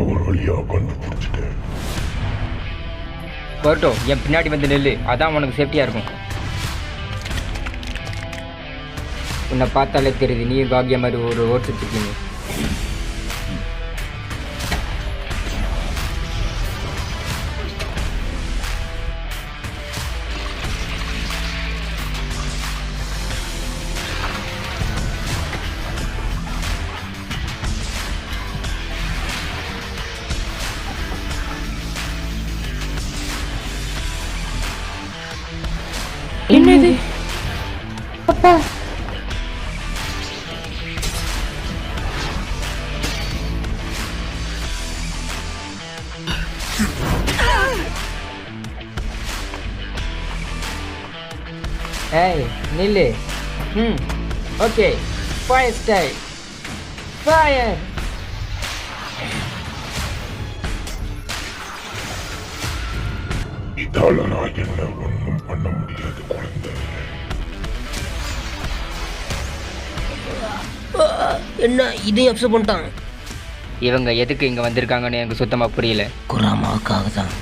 ஒரு வழியா கண்டுபிடிச்சிட்டேன். பர்ட்டோ, என் பின்னாடி வந்து நெல்லு, அதான் உனக்கு சேஃப்டியா இருக்கும். உன்னை பார்த்தாலே தெரியுது, நீயும் காகியா மாதிரி ஒரு ஓட்டு இருக்கீங்க. என்னது அப்பா? ஏய் நில்லு. Okay, fire style, fire. இதால நான் என்ன ஒன்றும் பண்ண முடியாது குழந்தை. என்ன இதையும் அப்செட் பண்ணிட்டான்? இவங்க எதுக்கு இங்கே வந்திருக்காங்கன்னு எனக்கு சுத்தமாக புரியல. குராமாவுக்காக தான்.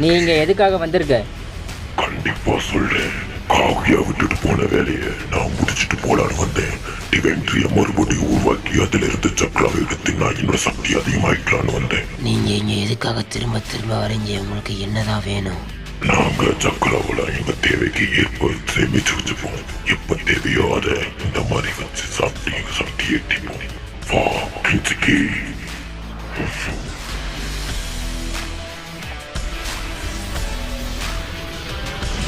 நீங்க எதுக்காக வந்திருக்க? கண்டிப்பா சொல்றேன். காவியா விட்டுட்டு போன வேலையை நான் முடிச்சுட்டு போலான்னு வந்தேன். டிவென்ட்ரிய மறுபடியும் உருவாக்கி அதுல இருந்து சக்கராவை எடுத்து நான் என்னோட சக்தி அதிகமாயிக்கலான்னு வந்தேன். நீங்க இங்க எதுக்காக திரும்ப திரும்ப வரீங்க? உங்களுக்கு என்னதான் வேணும்? நாங்க சக்கராவில் எங்க தேவைக்கு ஏற்ப சேமிச்சு வச்சுப்போம். எப்ப தேவையோ அதை இந்த மாதிரி வச்சு சாப்பிட்டு எங்க சக்தி ஏற்றிப்போம். வா கிஞ்சிக்கி.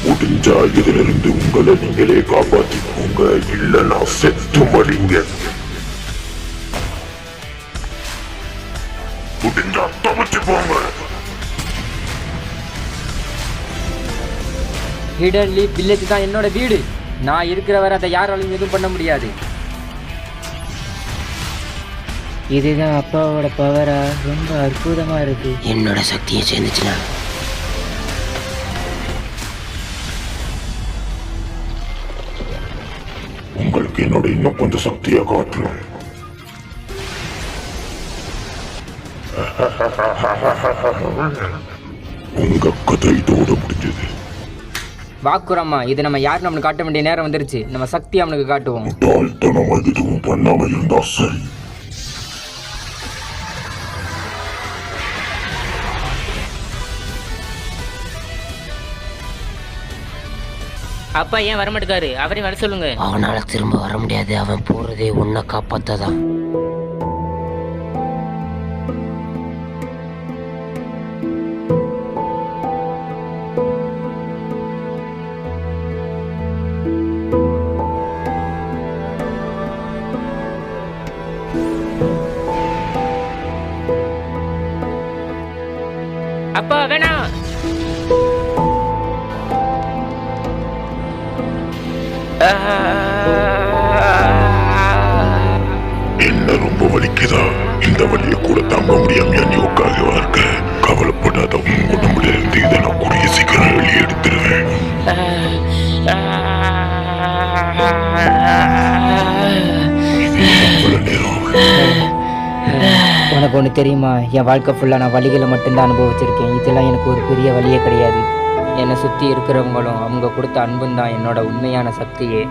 முடிஞ்சா இதுல இருந்து உங்களை நீங்களே காப்பாத்திக்கோங்க, இல்லைன்னா செத்து மடிங்க. முடிஞ்சா தப்பிச்சு போங்க. ஹிடன் லீஃப் வில்லேஜ் தான் என்னோட வீடு. நான் இருக்கிற வரை அதை யாராலையும் எதுவும் பண்ண முடியாது. இதுதான் அப்பாவோட பவரா? ரொம்ப அற்புதமா இருக்கு. என்னோட சக்தியை சேர்ந்துச்சுன்னா உங்களுக்கு என்னோட இன்னும் கொஞ்சம் சக்தியை காட்டணும். உங்க கதை இதோட முடிஞ்சது. வாக்குரம்மா, இது நம்ம யார் நம்மளுக்கு காட்ட வேண்டிய நேரம் வந்துருச்சு. நம்ம சக்தி அவனுக்கு காட்டுவோம். முட்டாள்தனமா எதுவும் பண்ணாம இருந்தா சரி. அப்பா ஏன் வரமாட்டேக்காரு? அவரையும் வர சொல்லுங்க. அவனால திரும்ப வர முடியாது. அவன் போறதே உன்னை காப்பாத்ததான். அப்பா வேணாம். என்ன ரொம்ப வலிக்குதா? இந்த வலியை கூட தாங்க முடியாம நீ உட்காகவா இருக்க? கவலைப்படாத, உன் உடம்புல இருந்து இதை நான் கூடிய சீக்கிரம் வெளியே எடுத்துருவேன். உனக்கு ஒன்று தெரியுமா? என் வாழ்க்கை ஃபுல்லாக நான் வலிகளை மட்டும்தான் அனுபவிச்சிருக்கேன். இதெல்லாம் எனக்கு ஒரு பெரிய வழியே கிடையாது. என்னை சுற்றி இருக்கிறவங்களும் அவங்க கொடுத்த அன்பும் தான் என்னோட உண்மையான சக்தியே.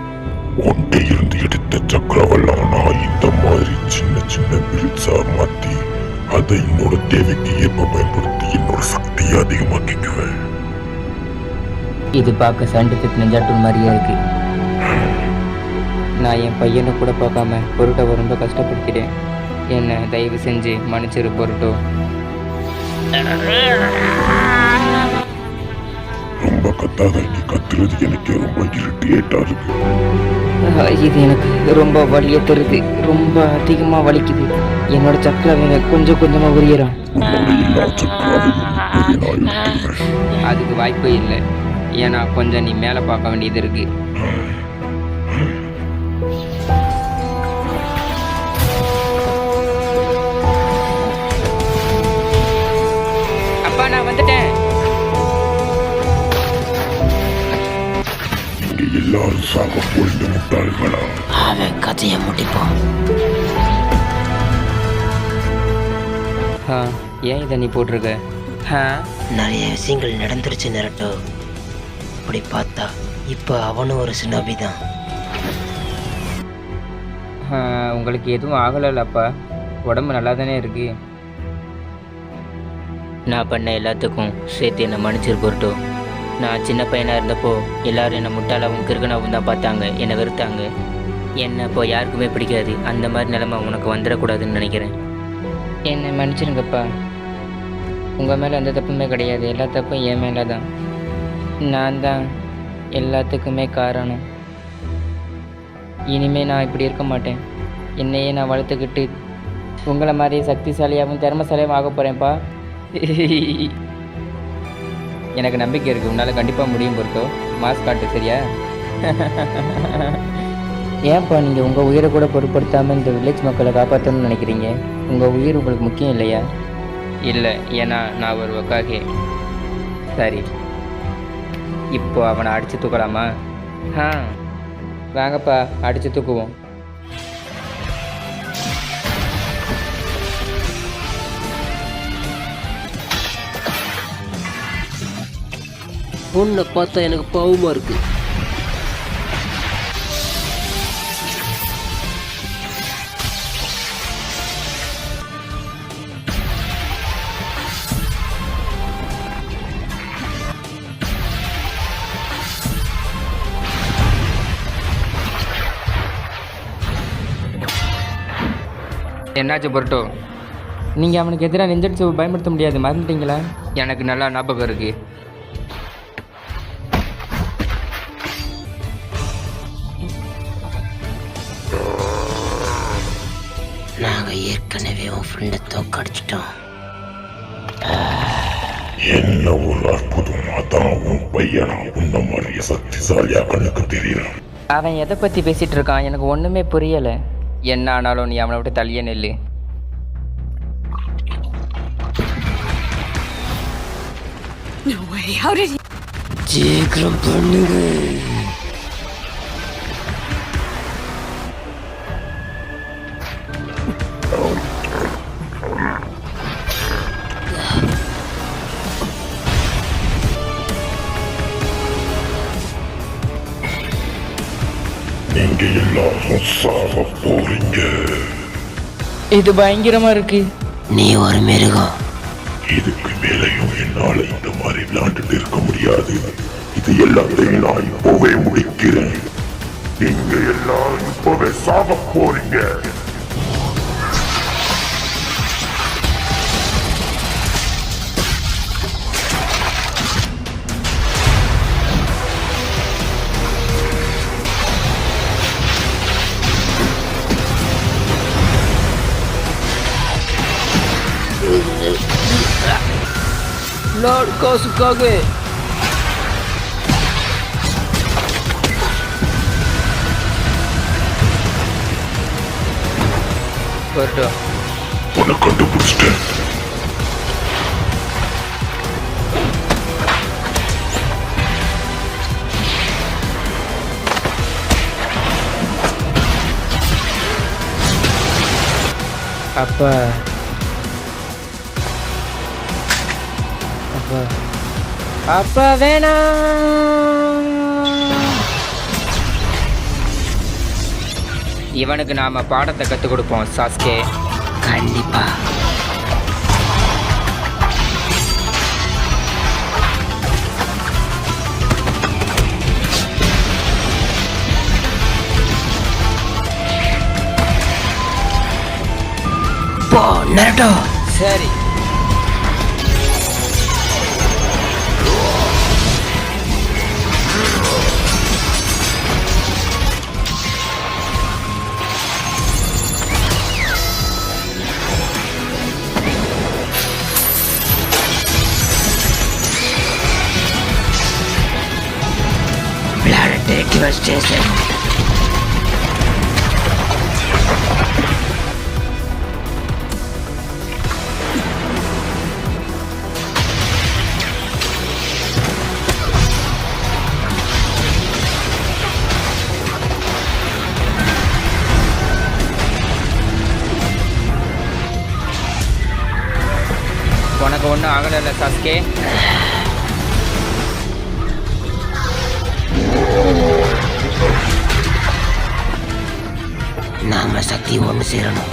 ஒன்றை இருந்து எடுத்த சக்கரவெல்லாம் நான் இந்த மாதிரி சின்ன சின்ன பிரிட்ஸா மாற்றி அதை என்னோட தேவைக்கு ஏற்ப பயன்படுத்தி என்னோட சக்தியை அதிகமாக்கிக்குவேன். இது பார்க்க சயின்டிஃபிக் நிஞ்சா டூல் மாதிரியே இருக்கு. நான் என் பையனை கூட பார்க்காம பொருட்டை ரொம்ப கஷ்டப்படுத்திட்டேன். என்ன தயவு செஞ்சு மன்னிச்சிரு பொருட்டோ. ரொம்ப கத்தாத, நீ கத்துறது எனக்கு ரொம்ப இரிட்டேட்டா இருக்கு. இது எனக்கு ரொம்ப வலியை தருது. ரொம்ப அதிகமாக வலிக்குது. என்னோட சக்கரவை கொஞ்சம் கொஞ்சமாக உரியறான். அதுக்கு வாய்ப்பே இல்லை. ஏன்னா கொஞ்சம் நீ மேலே பார்க்க வேண்டியது இருக்கு. அப்பா நான் வந்துட்டேன். எல்லாரும் சாக போய் முட்டாள்களா? அவன் கதையை முடிப்பான். ஏன் இதை நீ போட்டிருக்க? நிறைய விஷயங்கள் நடந்துருச்சு நரட்டோ. அப்படி பார்த்தா இப்போ அவனும் ஒரு சினோபி தான். உங்களுக்கு எதுவும் ஆகலைல்லப்பா, உடம்பு நல்லா தானே இருக்கு. நான் பண்ண எல்லாத்துக்கும் சேர்த்து என்னை மன்னிச்சிரு பொருட்டோ. நான் சின்ன பையனாக இருந்தப்போ எல்லாரும் என்னை முட்டாளாவும் கிறுக்கனாவும் தான் பார்த்தாங்க, என்னை வெறுத்தாங்க. என்னை இப்போ யாருக்குமே பிடிக்காது. அந்த மாதிரி நிலைமை உனக்கு வந்துடக்கூடாதுன்னு நினைக்கிறேன். என்னை மன்னிச்சிருங்கப்பா. உங்கள் மேலே எந்த தப்புமே கிடையாது, எல்லா தப்பும் என் மேலே தான். நான் தான் எல்லாத்துக்குமே காரணம். இனிமேல் நான் இப்படி இருக்க மாட்டேன். என்னையே நான் வளர்த்துக்கிட்டு உங்களை மாதிரி சக்திசாலியாகவும் திறமைசாலியாகவும் ஆக போகிறேன்ப்பா. எனக்கு நம்பிக்கை இருக்குது, உன்னால் கண்டிப்பாக முடியும் பொறுத்தோ. மாஸ்க் காட்டு, சரியா? ஏன்ப்பா நீங்கள் உங்கள் உயிரை கூட பொருட்படுத்தாமல் இந்த வில்லேஜ் மக்களை காப்பாற்றணும்னு நினைக்கிறீங்க? உங்கள் உயிர் உங்களுக்கு முக்கியம் இல்லையா? இல்லை, ஏன்னா நான் ஒரு ஒக்காகே. சரி, இப்போ அவனை அடித்து தூக்கலாமா? வாங்கப்பா, அடித்து தூக்குவோம். உன்னை பார்த்தா எனக்கு பாவமா இருக்கு. என்னாச்சு பொருட்டோ? நீங்கள் அவனுக்கு எதிராக நெஞ்சடிச்சு பயன்படுத்த முடியாது, மறந்துட்டீங்களா? எனக்கு நல்லா ஞாபகம் இருக்குது. நாங்கள் ஏற்கனவே உன் ஃப்ரெண்டை தோக்கடிச்சிட்டோம். என்ன ஒரு அற்புதம்! அதான் உன் பையனா உன்ன மாதிரியே சக்திசாலியா கணக்கு தெரியல. அவன் எதை பற்றி பேசிகிட்டு இருக்கான்? எனக்கு ஒன்றுமே புரியலை. என்ன ஆனாலும் நீ அவனை விட்டு தள்ளியே நெல்லு. சீக்கிரம் பண்ணுங்க. நீங்க எல்லாரும் சாக போறீங்க. இது பயங்கரமாக இருக்கு. நீ ஒரு மிருகம். இதுக்கு மேலையும் என்னால இந்த மாதிரி விளையாண்டுட்டு இருக்க முடியாது. இது எல்லாத்தையும் நான் இப்போவே முடிக்கிறேன். நீங்க எல்லாரும் இப்போவே சாக போறீங்க. லார்ட் காசுக்காக பொருட்டோ, உன்னை கண்டுபிடிச்சிட்டேன். அப்பா அப்பா அப்பா வேணாம். இவனுக்கு நாம பாடத்தை கற்றுக் கொடுப்போம் சாஸ்கே. கண்டிப்பா. போ நரட்டோ. சரி, Take your station. உனக்கு ஒன்றும் ஆகலைல்ல சாஸ்கே? நாம சக்தி ஒன்று சேரணும்.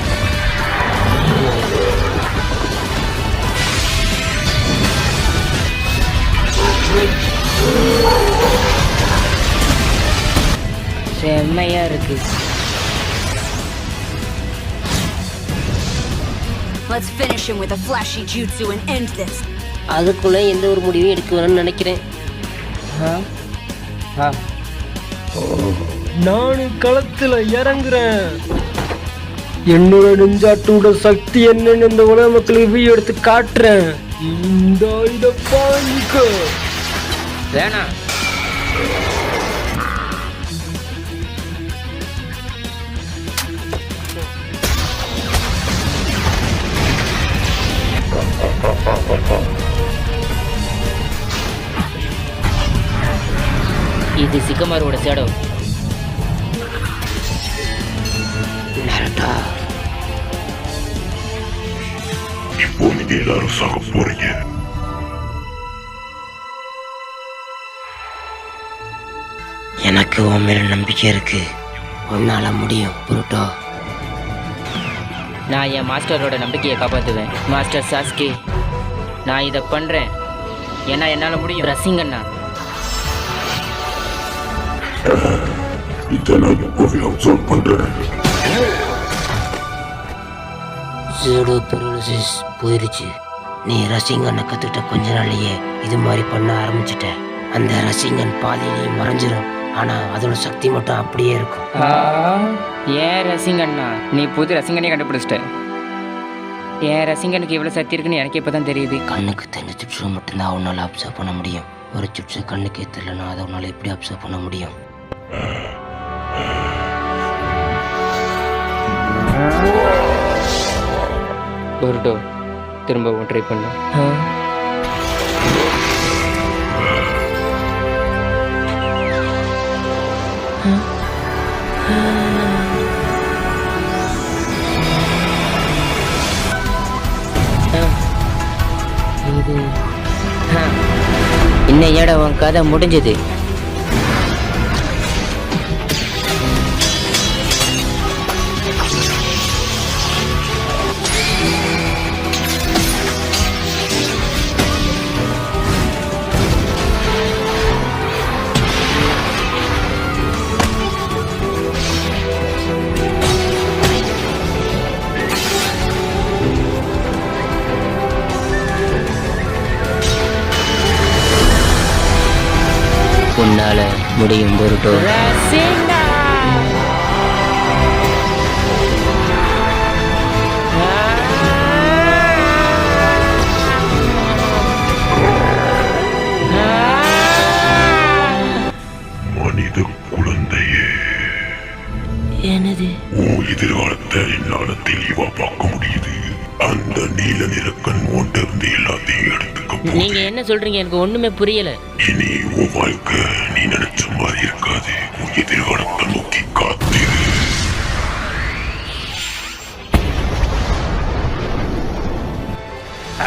செம்மையா இருக்கு. Let's finish him with a flashy jutsu and end this. அதுக்குள்ள எந்த ஒரு முடிவும் எடுக்க வேணும்னு நினைக்கிறேன். நானு களத்துல இறங்குறேன். என்னோட நெஞ்சாட்டோட சக்தி என்னன்னு இந்த உலக மக்களுக்கு எடுத்து காட்டுறேன். இந்த இத பாருங்க. வேணாம். இது சிக்கமாரோட ஷேடோ. நரட்டோ, இப்போ நீங்க எல்லாரும் சாக போறீங்க. எனக்கு உன் மேல நம்பிக்கை இருக்கு. உன்னால முடியும் புருட்டோ. நான் என் மாஸ்டரோட நம்பிக்கையை காப்பாற்றுவேன். மாஸ்டர் சாஸ்கே, நான் இதை பண்ணுறேன். ஏன்னா என்னால் முடியும். ரசிங்கண்ணா, இதை நான் இப்போவே அப்சர்வ் பண்றேன். ஜூடோ பெரோலிசிஸ் போயிருச்சு. நீ ரசிங்கனை கத்துட்ட கொஞ்ச நாளையே இது மாதிரி பண்ண ஆரம்பிச்சிட்ட. அந்த ரசிங்கன் பாதியிலேயே மறைஞ்சிரும். ஆனா அதோட சக்தி மட்டும் அப்படியே இருக்கும். ஏன் ரசிங்கண்ணா, நீ புது ரசிங்கனே கண்டுபிடிச்சிட்ட. ஏன் ரசிங்கனுக்கு இவ்வளோ சக்தி இருக்குன்னு எனக்கு இப்போ தான் தெரியுது. கண்ணுக்கு தெரிஞ்ச சுற்று மட்டும்தான் அவனால அப்சர்வ் பண்ண முடியும். ஒரு சுற்று கண்ணுக்கே தெரியலன்னா அதை அவனால எப்படி அப்சர்வ் பண்ண முடியும்? பொருட்டோ, திரும்பவும் ட்ரை பண்ணு. இது இன்னையோட உன் கதை முடிஞ்சது. உன்னால முடியும் பொருட்டோ. மனித குழந்தையே, என்னது? உன் எதிர்காலத்தை என்னால தெளிவா பார்க்க முடியுது. அந்த நீல நிற கண் ஒன்று இருந்து எல்லாத்தையும் எடுத்துக்க போகுது. நீங்க என்ன சொல்றீங்க? எனக்கு ஒண்ணுமே புரியல. இனி உன் வாழ்க்கை நீ நினைச்ச மாதிரி இருக்காது. உன் எதிர்காலத்தை நோக்கி காத்திரு.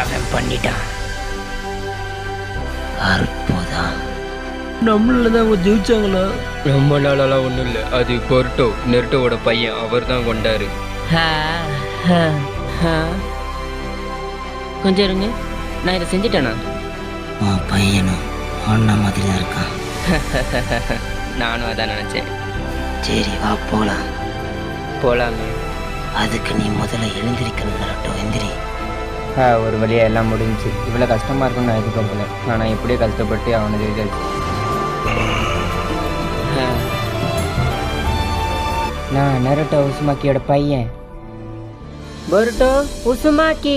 அவன் பண்ணிட்டான். அற்புதம். நம்மள தான் அவங்க ஜெயிச்சாங்களா? ரொம்ப நாளெல்லாம் ஒன்றும் இல்லை. அது பொருட்டோ, நெருட்டோவோட பையன். அவர் தான் கொண்டாரு. கொஞ்சம் இருங்க, நான் இதை செஞ்சுட்டேனா? உன் பையனும் ஒன்ன மாதிரி தான் இருக்கான். நானும் அதான் நினச்சேன். சரி வா போலாம். போகலாமே. அதுக்கு நீ முதல்ல எழுந்திருக்கணும் நரட்டோ. எந்திரி. ஒரு வழியாக எல்லாம் முடிஞ்சிச்சு. இவ்வளோ கஷ்டமாக இருக்கும்னு நான் எதிர்பார்க்கல. ஆனால் இப்படியே கஷ்டப்பட்டு அவனை ஜெயிச்சாச்சு. நான் நருட்டோ உசுமாக்கியோட பையன். பொருட்டோ உசுமாக்கி.